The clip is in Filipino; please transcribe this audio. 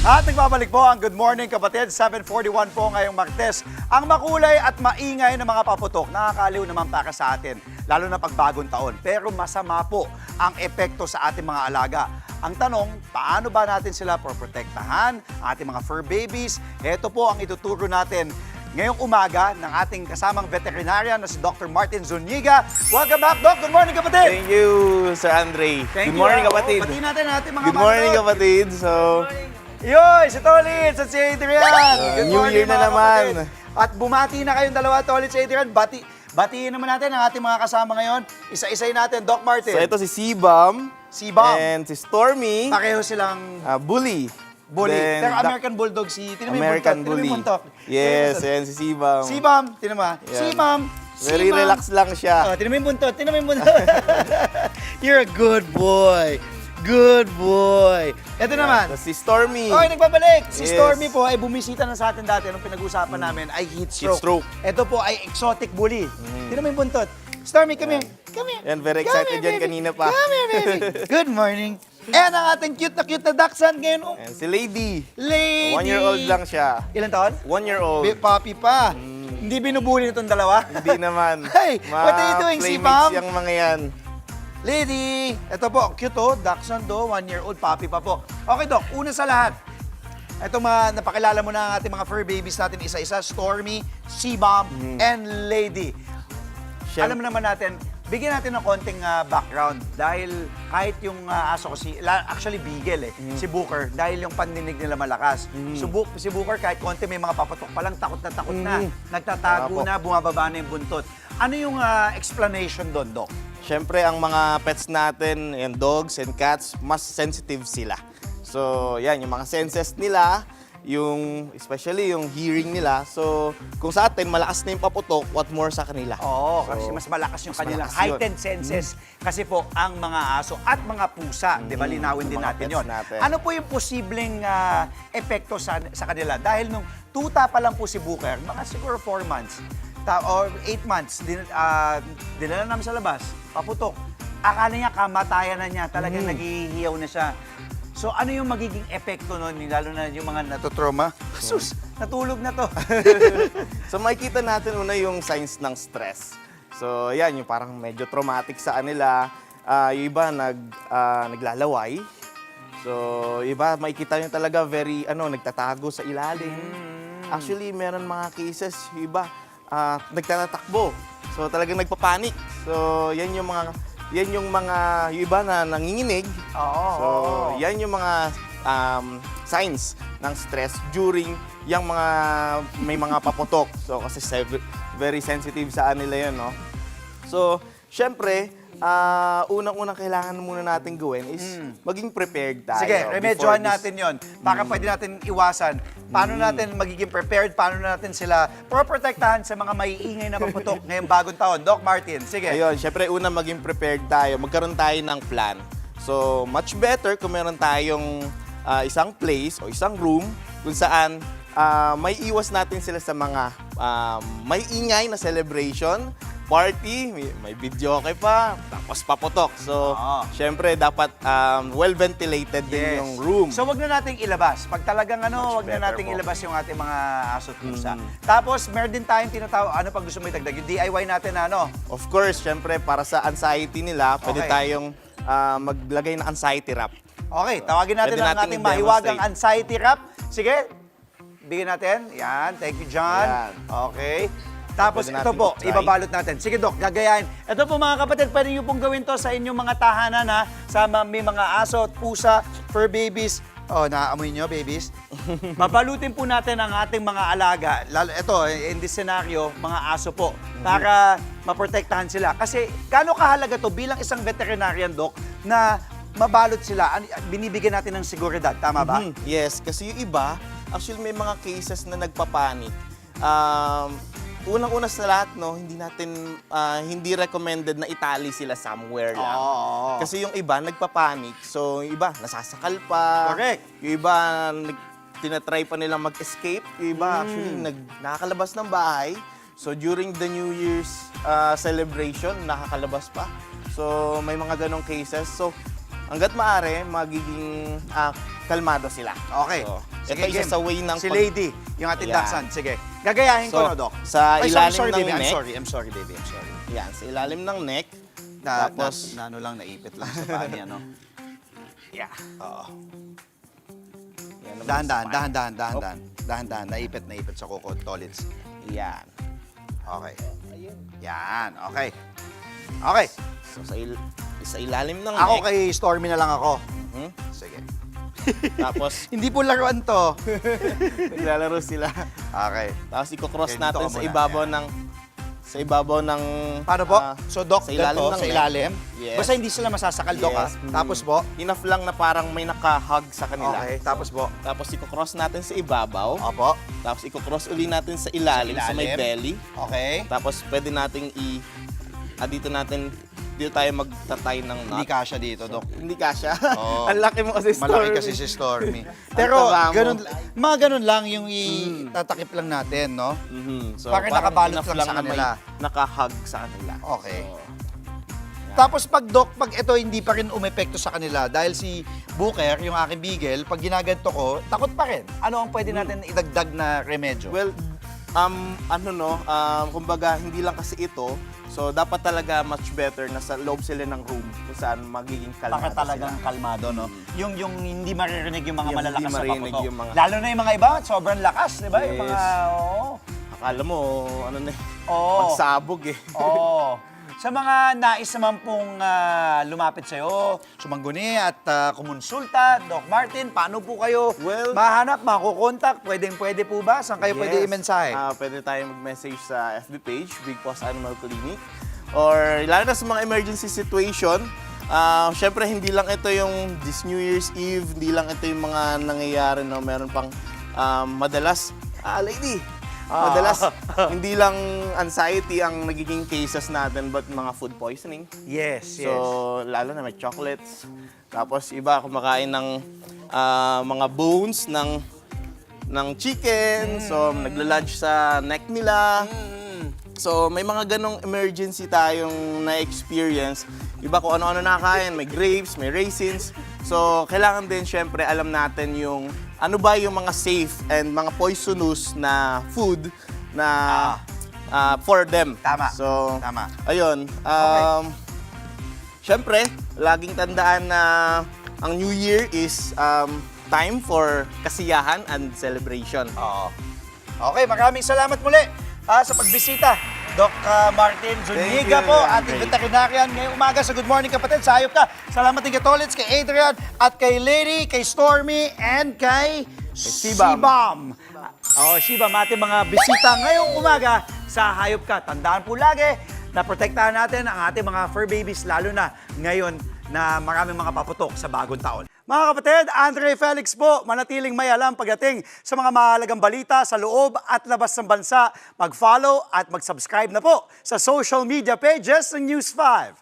At nagbabalik po ang Good Morning Kapatid, 7:41 po ngayong Martes. Ang makulay at maingay na mga paputok, nakakaaliw naman para sa atin, lalo na pag bagong taon. Pero masama po ang epekto sa ating mga alaga. Ang tanong, paano ba natin sila proprotektahan, ating mga fur babies? Ito po ang ituturo natin ngayong umaga ng ating kasamang veterinarian na si Dr. Martin Zuniga. Welcome back, Doc! Good morning, kapatid! Thank you, Sir Andre. Thank Good morning, you. kapatid. Batiin natin ang ating mga Good morning, manok. kapatid. So, Yoy, si Tolitz at si Adrian. Good New morning, Year na mga naman. kapatid. At bumati na kayong dalawa, Tolitz at Adrian. Batiin naman natin ang ating mga kasama ngayon. Isa-isay natin, Doc Martin. ito si Sibam. Sibam. And si Stormy. Pareho silang Bully. bully. Then, Pero American Bulldog si... Tinan mo yung American buntot, tinan mo Bully. yung buntot. Yes, and si Sibam. Sibam, tinan mo. Yan. Sibam. Very relax lang siya. Oh, tinan mo yung buntot, tinan mo yung buntot. You're a good boy. Good boy. Ito naman. Tapos si Stormy. Okay, nagbabalik. Si Yes. Stormy po ay bumisita na sa atin dati nung pinag-usapan namin ay heat stroke. stroke. Ito po ay exotic bully. Tignan mo yung buntot. Stormy, come here. Come here. Yan, very Come excited here, yan baby. kanina pa. Come here, baby. Good morning. And ang ating cute na dachshund ngayon. Oh, And si Lady. lady. 1-year-old lang siya. Ilan taon? 1-year-old. Puppy pa. Hindi binubuli nitong dalawa. Hindi naman. Hey, what are you doing, Playmates Sibam? yung mga yan. Lady! Ito po, cute oh, dachshund oh, 1-year-old puppy pa po. Okay, Doc, una sa lahat, ito napakilala mo na ang ating mga fur babies natin isa-isa, Stormy, Sibam, and Lady. Alam naman natin, bigyan natin ng konting background dahil kahit yung aso ko, actually Beagle si Booker, dahil yung pandinig nila malakas. So si Booker kahit konti may mga papatok pa lang, takot na, nagtatago na, bumababa na yung buntot. Ano yung explanation doon, Doc? Siyempre, ang mga pets natin, yung dogs and cats, mas sensitive sila. So, yan, yung mga senses nila, especially yung hearing nila. So, kung sa atin, malakas na yung paputok, what more sa kanila. Oo, So, kasi mas malakas yung mas kanilang malakas yun. heightened senses. Kasi po, ang mga aso at mga pusa, di ba, linawin yung din mga natin pets yon. natin. Ano po yung posibleng epekto sa kanila? Dahil nung tuta pa lang po si Booker, mga siguro 4 months, or 8 months, dinala namin sa labas, paputok. Akala niya kamatayan na niya, talagang naghihiyaw na siya. So ano yung magiging epekto nun, lalo na yung mga natutroma? Sus, natulog na to. So, makikita natin una yung signs ng stress. So, yan, yung parang medyo traumatic sa kanila. Yung iba, naglalaway. So, iba, makikita nyo talaga nagtatago sa ilalim. Actually, meron mga cases, yung iba, nagtatakbo. So, talagang nagpapanik. So, yan yung iba na nanginginig. Oo. So, yan yung mga signs ng stress during may mga paputok. So, kasi very sensitive sa kanila yun, no? So, syempre, unang-unang kailangan muna natin gawin is maging prepared tayo. Sige, remedyohan before this. natin yon para pwede natin iwasan. Paano natin magiging prepared? Paano natin sila proprotektahan sa mga maiingay na paputok ngayong bagong taon? Doc Martin, sige. Ayun, syempre una maging prepared tayo. Magkaroon tayo ng plan. So, much better kung meron tayong isang place o isang room kung saan may iwas natin sila sa mga may ingay na celebration, party, may video okay pa, tapos paputok. So, syempre dapat well-ventilated din yung room. So, wag na nating ilabas. Pag talagang wag na better nating po. ilabas yung ating mga aso at pusa. Tapos, meron din tayong tinatawag, pag gusto mo itagdag, yung DIY natin Of course, syempre para sa anxiety nila, pwede Okay. tayong maglagay ng anxiety wrap. Okay, tawagin natin Pwede ang nating ating mahiwagang i-demonstrate. anxiety wrap. Sige, bigyan natin. Yan, thank you, John. Yan. Okay. Tapos Pwede ito natin po, i-try. ibabalot natin. Sige, Dok, gagayahin. Ito po mga kapatid, pwede nyo pong gawin to sa inyong mga tahanan, sa may mga aso at pusa, fur babies. Oh, naaamoy nyo, babies? Babalutin po natin ang ating mga alaga. Ito, in this scenario, mga aso po, para maprotektahan sila. Kasi, gaano kahalaga to bilang isang veterinarian, Doc, na mabalot sila, binibigyan natin ng seguridad. Tama ba? Yes, kasi yung iba, actually may mga cases na nagpapanik. Unang-una sa lahat, hindi recommended na itali sila somewhere lang. Oo. Kasi yung iba, nagpapanik. So, yung iba, nasasakal pa. Correct. Yung iba, tinatry pa nilang mag-escape. Yung iba, actually, nakakalabas ng bahay. So, during the New Year's celebration, nakakalabas pa. So, may mga ganong cases. So, hanggat maaari, magiging kalmado sila. Okay. So, Sige, ito isa game. sa way ng Si Lady, yung ating Ayan. dachshund. Sige. Gagayahin ko, So, no, Doc? sa Ay, ilalim sorry, ng baby. neck. I'm sorry, baby. I'm sorry. Yan, sa ilalim ng neck. Tapos, Na ano lang, naipit lang sa paa niya, no? yeah. Oo. Yan naman Dahan-dahan, sa dahan-dahan. Dahan-dahan. Naipit sa kuko. Tolits. Yan. Okay. Yan. Okay. Okay. So, sa ilalim ng Ako neck. kay Stormy na lang ako. Hmm? Sige. Tapos, Hindi po laruan to. naglalaro sila. Okay. Tapos, i-cross Okay, dito natin ka sa muna. ibabaw Yan. ng... Sa ibabaw ng... Paano po? ah, So, Doc, sa ilalim ganito, ng sa neck. ilalim? Yes. Basta hindi sila masasakal, Doc, ha? Yes. Tapos po? Enough lang na parang may naka-hug sa kanila. Okay. Tapos po? Tapos, i-cross natin sa ibabaw. Opo. Tapos, i-cross uli natin sa ilalim, sa may ilalim. belly. Okay. Tapos, pwede nating dito tayo magtatay ng Hindi knot. kasha dito, Doc. Hindi kasya. Oo. Ang laki mo kasi, Malaki Stormy. kasi si Stormy. Pero taba mo. mga ganun lang yung itatakip lang natin, no? Mhm. So, Parang nakabalot enough lang sa na may kanila. naka-hug sa kanila. Okay. So, Tapos pag ito hindi pa rin umepekto sa kanila dahil si Booker, yung aking beagle, pag ginaganto ko, takot pa rin. Ano ang pwede natin idagdag na remedyo? well, kumbaga, hindi lang kasi ito. So, dapat talaga much better na sa loob sila ng room kung saan magiging kalmado Baka talagang sila. kalmado, no? Yung hindi maririnig yung mga Yung malalakas hindi na maririnig paputok. yung mga- Lalo na yung mga iba, sobrang lakas, di ba? Yung Yes. mga, oo. Akala mo, ano na Oo. pagsabog eh. Oo. Sa mga nais naman pong lumapit sa'yo, sumangguni at kumonsulta, Doc Martin, paano po kayo Well, mahanap, makukontak? Pwede po ba? Saan kayo pwede i-mensahe? Pwede tayo mag-message sa FB page, Big Boss Animal Clinic. Or lalo na sa mga emergency situation, syempre hindi lang ito yung this New Year's Eve, hindi lang ito yung mga nangyayari, no? Meron pang madalas, madalas hindi lang anxiety ang nagiging cases natin but mga food poisoning. Yes, So, lalo na may chocolates. Tapos, iba kumakain ng mga bones ng chicken. So, nagla-lodge sa neck nila. So, may mga ganong emergency tayong na-experience. Iba kung ano-ano nakakain. May grapes, may raisins. So, kailangan din, syempre, alam natin yung ano ba yung mga safe and mga poisonous na food na for them. Tama. So, Tama. ayun. Syempre, laging tandaan na ang New Year is time for kasiyahan and celebration. Oo. Okay, maraming salamat muli sa pagbisita. Doc Martin Zuniga Thank you, po, Andre. ating veterinarian ngayong umaga sa Good Morning Kapatid. Sa Hayop Ka. Salamat din kay Tolits, kay Adrian, at kay Lady, kay Stormy, and kay Sibam. Sibam, ating mga bisita ngayong umaga sa Hayop Ka. Tandaan po lagi na protektahan natin ang ating mga fur babies, lalo na ngayon na maraming mga paputok sa bagong taon. Mga kapatid, Andre Felix po, manatiling may alam pagdating sa mga mahalagang balita sa loob at labas ng bansa. Mag-follow at mag-subscribe na po sa social media pages ng News 5.